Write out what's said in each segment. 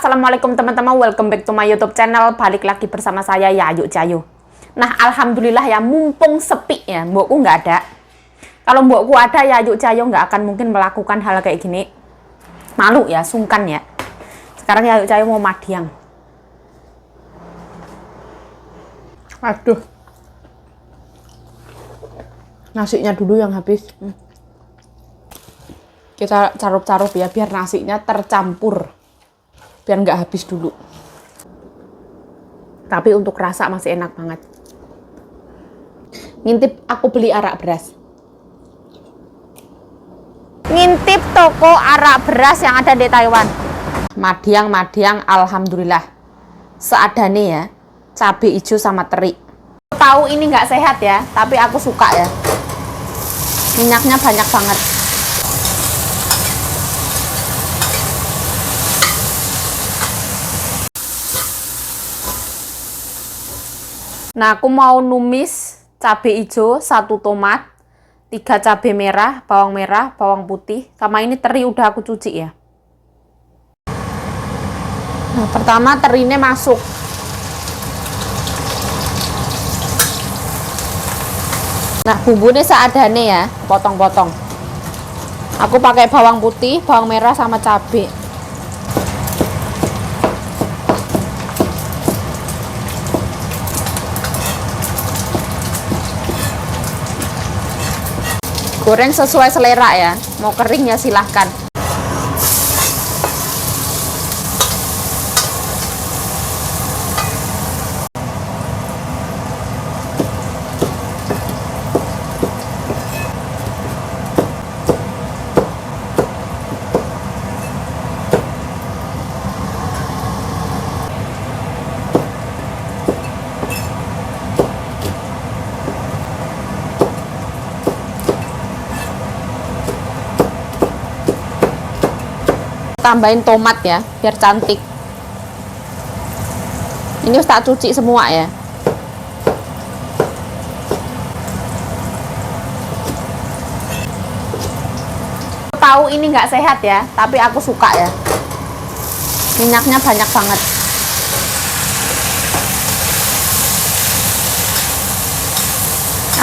Assalamualaikum teman-teman, welcome back to my YouTube channel. Balik lagi bersama saya Yayu Cahayu. Nah, alhamdulillah ya, mumpung sepi ya, mbokku nggak ada. Kalau mbokku ada, Yayu Cahayu nggak akan mungkin melakukan hal kayak gini. Malu ya, sungkan ya. Sekarang Yayu Cahayu mau madiang. Aduh, nasinya dulu yang habis. Kita carup-carup ya, biar nasinya tercampur, biar nggak habis dulu. Tapi untuk rasa masih enak banget. Ngintip aku beli arak beras. Ngintip toko arak beras yang ada di Taiwan. Madiang, alhamdulillah. Seadane ya, cabai hijau sama teri. Tahu ini nggak sehat ya, tapi aku suka ya. Minyaknya banyak banget. Nah, aku mau numis cabai hijau, 1 tomat, 3 cabai merah, bawang putih, sama ini teri udah aku cuci ya. Nah, pertama terinya masuk. Nah, bumbunya seadane ya, potong-potong. Aku pakai bawang putih, bawang merah, sama cabai. Goreng sesuai selera ya, mau kering ya silahkan. Tambahin tomat ya, biar cantik. Ini harus tak cuci semua ya. Tahu ini nggak sehat ya, tapi aku suka ya. Minyaknya banyak banget.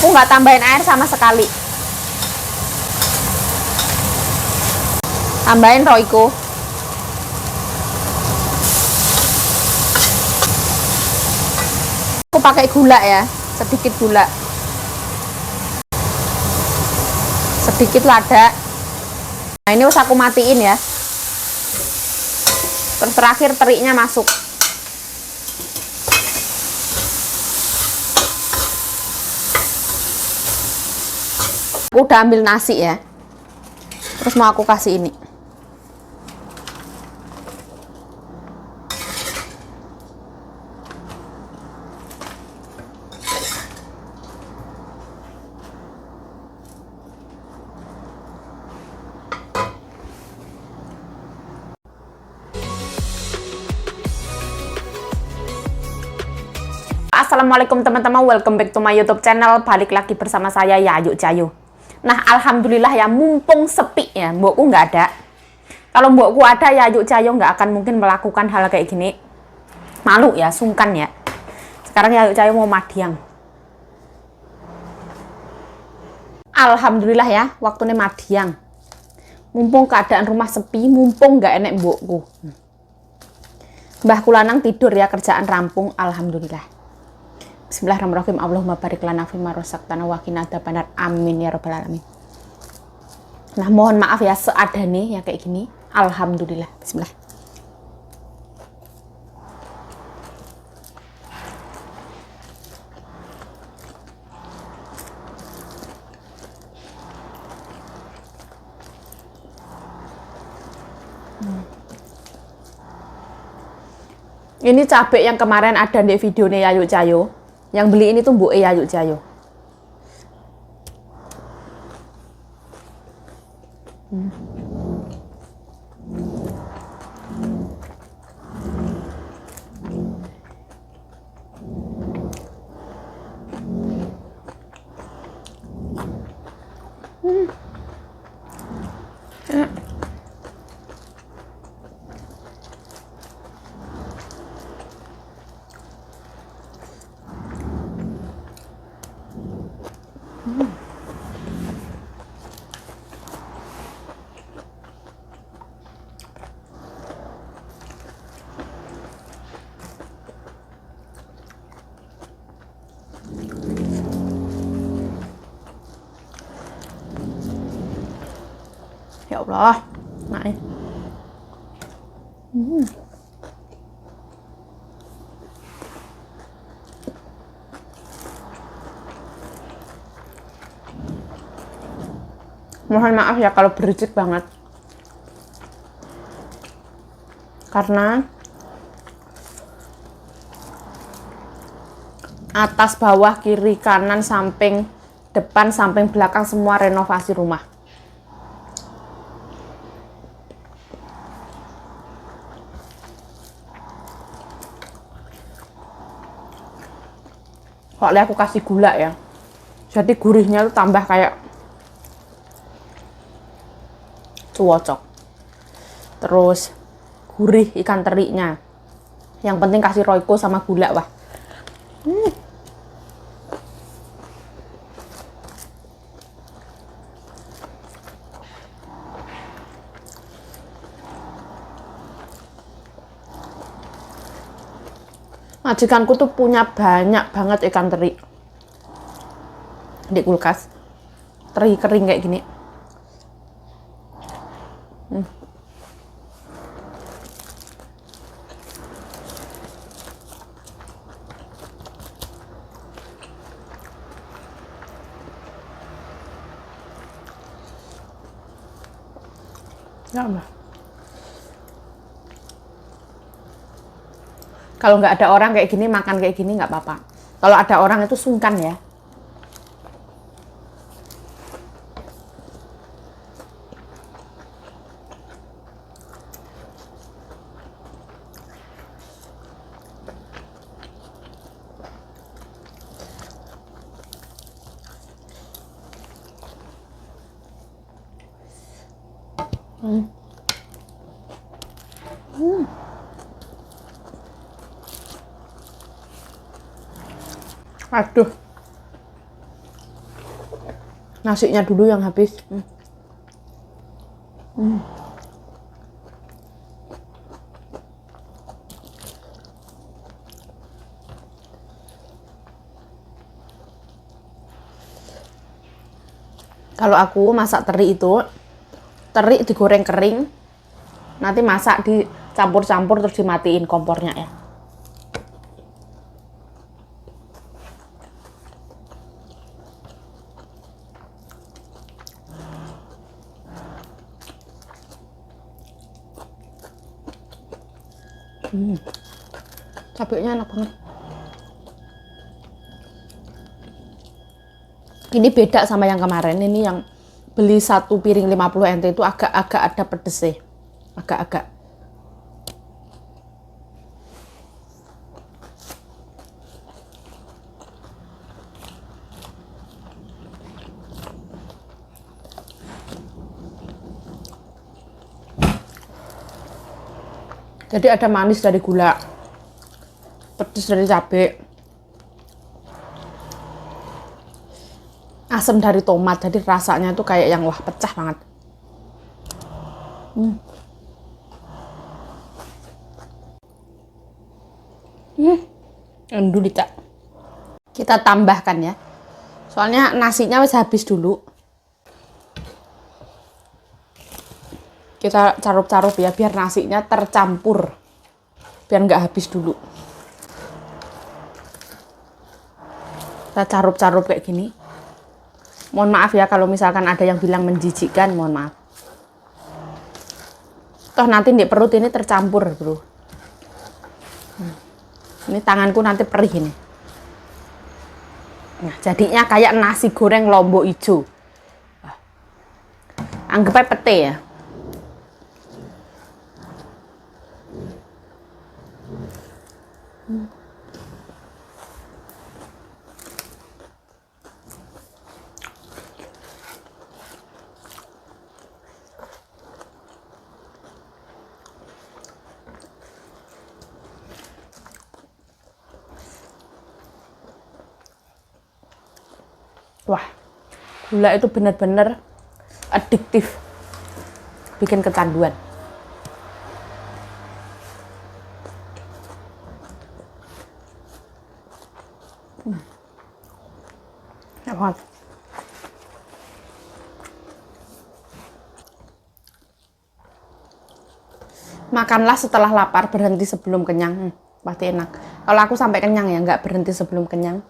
Aku nggak tambahin air sama sekali. Tambahin Royco. Aku pakai gula ya, sedikit gula, sedikit lada. Nah, ini harus aku matiin ya. Terus terakhir terinya masuk. Aku udah ambil nasi ya. Terus mau aku kasih ini. Assalamualaikum teman-teman, welcome back to my YouTube channel. Balik lagi bersama saya Yayu Cahayu. Nah, alhamdulillah ya, mumpung sepi ya, mbokku nggak ada. Kalau mbokku ada, Yayu Cahayu nggak akan mungkin melakukan hal kayak gini. Malu ya, sungkan ya. Sekarang Yayu Cahayu mau madiang. Alhamdulillah ya, waktunya madiang. Mumpung keadaan rumah sepi, mumpung nggak enek mbokku. Mbah Kulanang tidur ya, kerjaan rampung, alhamdulillah. Bismillahirrahmanirrahim. Allahumma barik lana fima razaqtana wa qina adzabannar. Amin ya rabbal alamin. Nah, mohon maaf ya seadane ya kayak gini. Alhamdulillah. Bismillah. Ini cabai yang kemarin ada di videonya Yayu Cahayu. Yang beli ini tuh Bu Yayu Cahayu. Ya Allah, naik. Mohon maaf ya kalau berisik banget. Karena atas, bawah, kiri, kanan, samping, depan, samping, belakang semua renovasi rumah. Soalnya aku kasih gula ya. Jadi gurihnya tuh tambah kayak cuocok. Terus gurih ikan terinya. Yang penting kasih Royco sama gula, wah. Majikanku tuh punya banyak banget ikan teri di kulkas. Teri kering kayak gini. Ya Allah. Kalau nggak ada orang kayak gini, makan kayak gini nggak apa-apa. Kalau ada orang itu sungkan ya. Aduh. Nasinya dulu yang habis. Kalau aku masak teri itu, teri digoreng kering, nanti masak dicampur-campur terus dimatiin kompornya ya. Cabenya enak banget. Ini beda sama yang kemarin. Ini yang beli 1 piring 50 NT itu agak-agak ada pedesnya. Agak-agak. Jadi ada manis dari gula, pedes dari cabai, asam dari tomat. Jadi rasanya tuh kayak yang wah pecah banget. Dulu kita tambahkan ya. Soalnya nasinya wis habis dulu. Kita carup-carup ya biar nasinya tercampur. Biar nggak habis dulu. Kita carup-carup kayak gini. Mohon maaf ya kalau misalkan ada yang bilang menjijikkan, mohon maaf. Toh nanti di perut ini tercampur, bro. Ini tanganku nanti perih ini. Nah, jadinya kayak nasi goreng lombok hijau. Anggapnya pete ya. Wah, gula itu benar-benar adiktif, bikin kecanduan. Enak banget. Makanlah setelah lapar, berhenti sebelum kenyang. Pasti enak. Kalau aku sampai kenyang ya, nggak berhenti sebelum kenyang.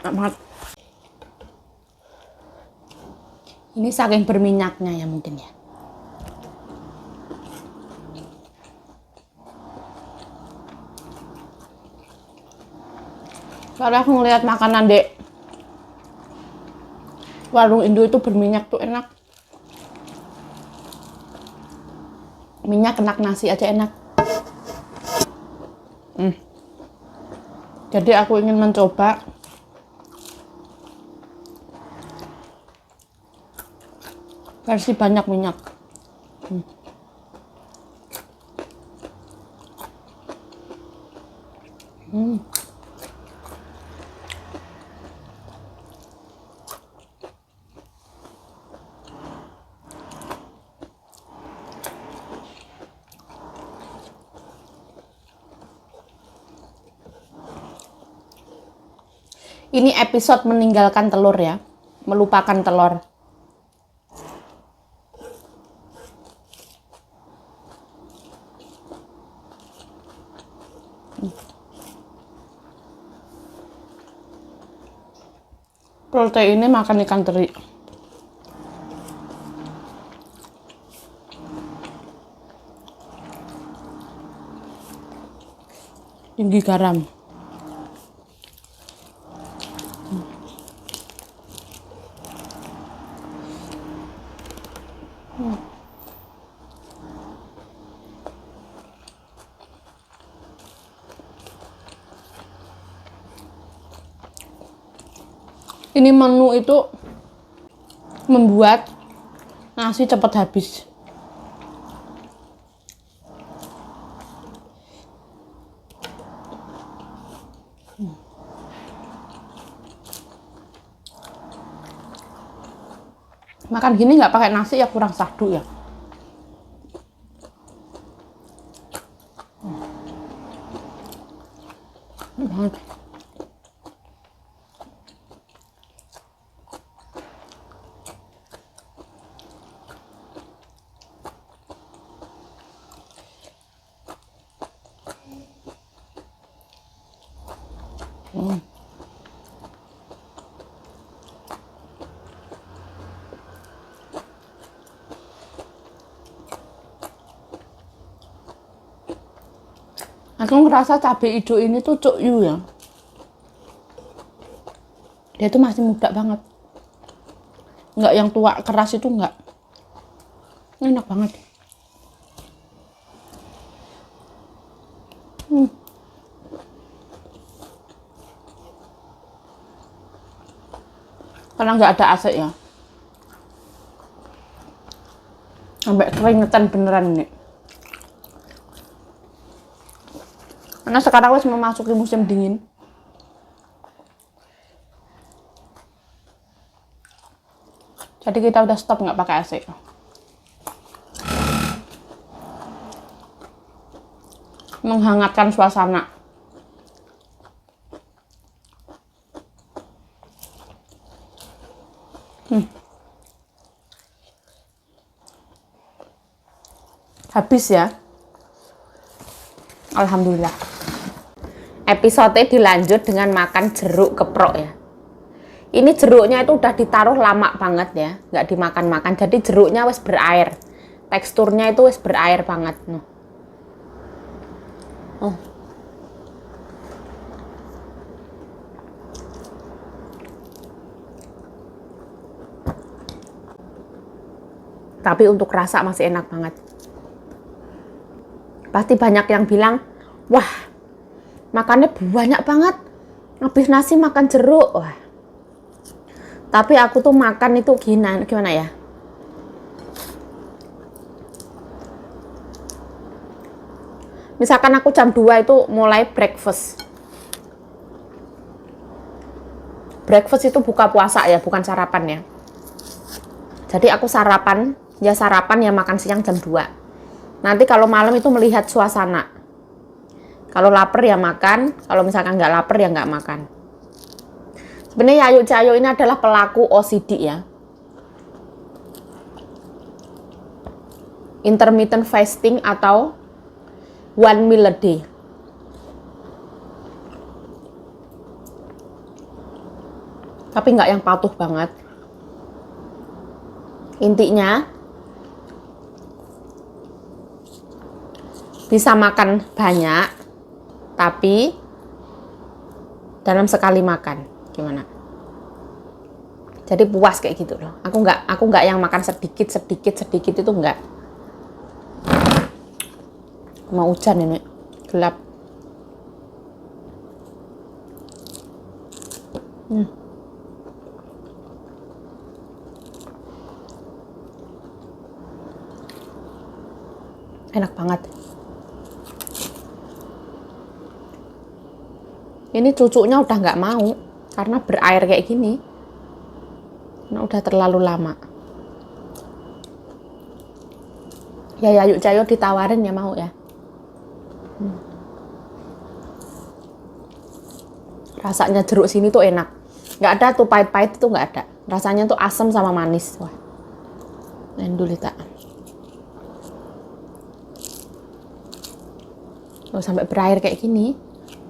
Enak banget. Ini saking berminyaknya ya mungkin ya. Kalau aku ngeliat makanan dek warung Indo itu berminyak tuh enak. Minyak enak, nasi aja enak. Jadi aku ingin mencoba versi banyak minyak. Ini episode meninggalkan telur ya, melupakan telur. Proteinnya makan ikan teri. Tinggi garam. Ini menu itu membuat nasi cepat habis. Makan gini nggak pakai nasi ya kurang sahdu ya. Banget. Aku ngerasa cabai hijau ini tuh cukyu ya. Dia tuh masih muda banget. Nggak yang tua keras itu nggak. Enak banget. Karena nggak ada AC ya. Sampai keringetan beneran nih. Karena sekarang wis memasuki musim dingin. Jadi kita udah stop nggak pakai AC. Menghangatkan suasana. Habis ya. Alhamdulillah. Episode dilanjut dengan makan jeruk keprok ya. Ini jeruknya itu udah ditaruh lama banget ya, nggak dimakan-makan. Jadi jeruknya wes berair. Teksturnya itu wes berair banget. Oh. Tapi untuk rasa masih enak banget. Pasti banyak yang bilang, wah, makannya banyak banget. Habis nasi makan jeruk. Wah. Tapi aku tuh makan itu gimana ya? Misalkan aku jam 2 itu mulai breakfast. Breakfast itu buka puasa ya, bukan sarapan ya. Jadi aku sarapan ya makan siang jam 2. Nanti kalau malam itu melihat suasana. Kalau lapar ya makan, kalau misalkan nggak lapar ya nggak makan. Sebenarnya Yayu Cayo ini adalah pelaku OCD ya. Intermittent fasting atau one meal a day. Tapi nggak yang patuh banget. Intinya bisa makan banyak, tapi dalam sekali makan. Gimana? Jadi puas kayak gitu loh. Aku nggak yang makan sedikit itu nggak. Mau hujan ini, gelap. Enak banget. Ini cucunya udah nggak mau karena berair kayak gini. Nah, udah terlalu lama. Ya Yayu Cayo ditawarin ya mau ya. Rasanya jeruk sini tuh enak. Nggak ada tuh pahit-pahit, itu nggak ada. Rasanya tuh asam sama manis. Wah. Endulita. Oh, sampai berair kayak gini.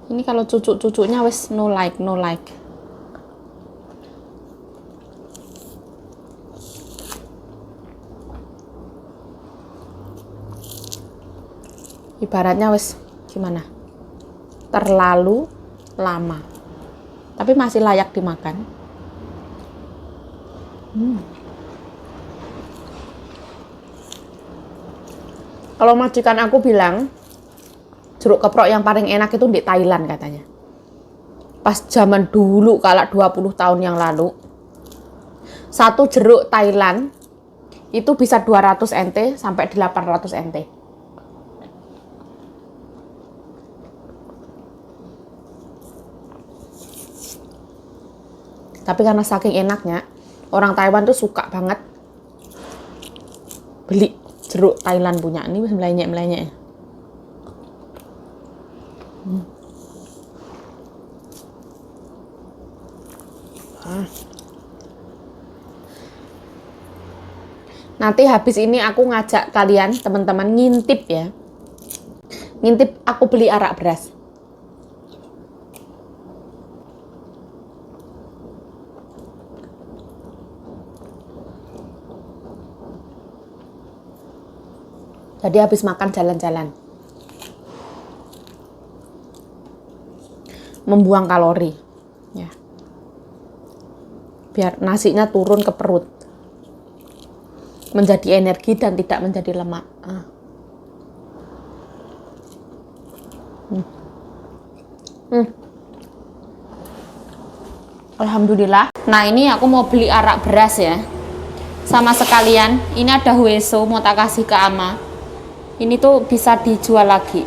Ini kalau cucu-cucunya wes no like. Ibaratnya wes gimana? Terlalu lama. Tapi masih layak dimakan. Kalau majikan aku bilang jeruk keprok yang paling enak itu di Thailand katanya. Pas zaman dulu, kalau 20 tahun yang lalu, satu jeruk Thailand itu bisa 200 NT sampai 800 NT. Tapi karena saking enaknya, orang Taiwan tuh suka banget beli jeruk Thailand punya. Ini melenyek-melenyek. Nanti habis ini aku ngajak kalian teman-teman ngintip ya. Ngintip aku beli arak beras. Jadi habis makan jalan-jalan. Membuang kalori. Ya. Biar nasinya turun ke perut. Menjadi energi dan tidak menjadi lemak. Alhamdulillah. Nah ini aku mau beli arak beras ya. Sama sekalian, ini ada hueso mau tak kasih ke Ama. Ini tuh bisa dijual lagi.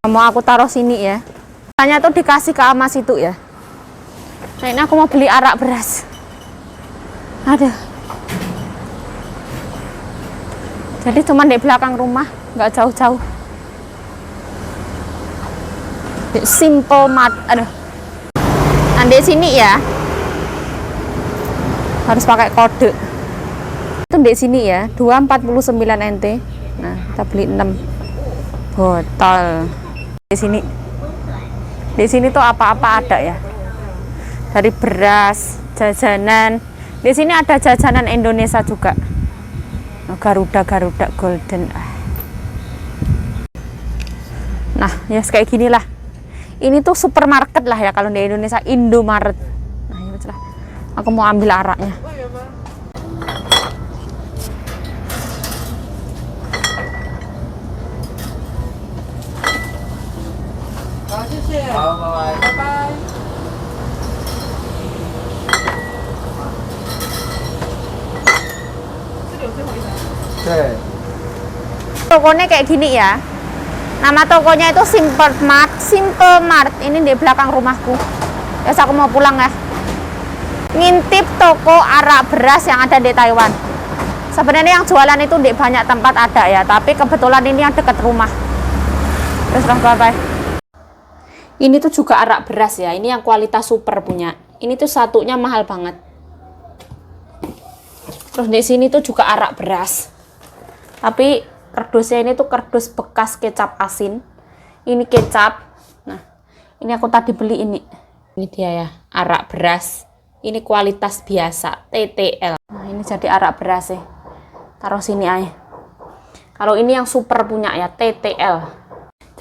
Mau aku taruh sini ya. Tanya tuh dikasih ke Ama situ ya. Nah ini aku mau beli arak beras. Aduh. Jadi cuma di belakang rumah, nggak jauh-jauh. Simple mat. Aduh. Nah di sini ya. Harus pakai kode. Itu di sini ya, 2,49 NT. Nah, kita beli 6 botol. Di sini. Di sini tuh apa-apa ada ya. Dari beras, jajanan. Di sini ada jajanan Indonesia juga. Garuda Golden. Nah, ya kayak gini lah. Ini tuh supermarket lah ya kalau di Indonesia, Indomaret. Nah, ini lah. Aku mau ambil araknya. Tokonya kayak gini ya. Nama tokonya itu Simple Mart. Simple Mart. Ini di belakang rumahku. Ya, aku mau pulang ya. Ngintip toko arak beras yang ada di Taiwan. Sebenarnya yang jualan itu di banyak tempat ada ya, tapi kebetulan ini yang dekat rumah. Terus bye-bye. Ini tuh juga arak beras ya. Ini yang kualitas super punya. Ini tuh satunya mahal banget. Terus di sini tuh juga arak beras. Tapi kardusnya ini tuh kardus bekas kecap asin. Ini kecap. Nah, ini aku tadi beli ini. Ini dia ya, arak beras. Ini kualitas biasa, TTL. Nah, ini jadi arak beras ya. Taruh sini aja. Kalau ini yang super punya ya, TTL.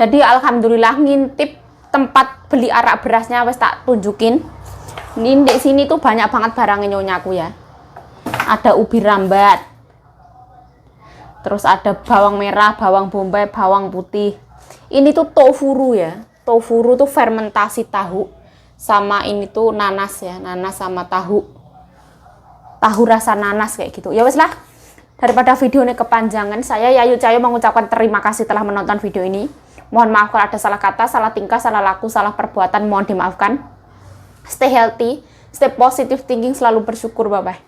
Jadi alhamdulillah ngintip tempat beli arak berasnya wes tak tunjukin. Ini di sini tuh banyak banget barangnya nyonyaku ya. Ada ubi rambat. Terus ada bawang merah, bawang bombay, bawang putih. Ini tuh tofuru ya. Tofuru tuh fermentasi tahu. Sama ini tuh nanas ya, nanas sama tahu rasa nanas kayak gitu. Ya wes lah, daripada videonya kepanjangan, saya Yayu Cayo mengucapkan terima kasih telah menonton video ini. Mohon maaf kalau ada salah kata, salah tingkah, salah laku, salah perbuatan, mohon dimaafkan. Stay healthy, stay positive thinking, selalu bersyukur. Bye bye.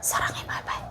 Sarangnya bye bye.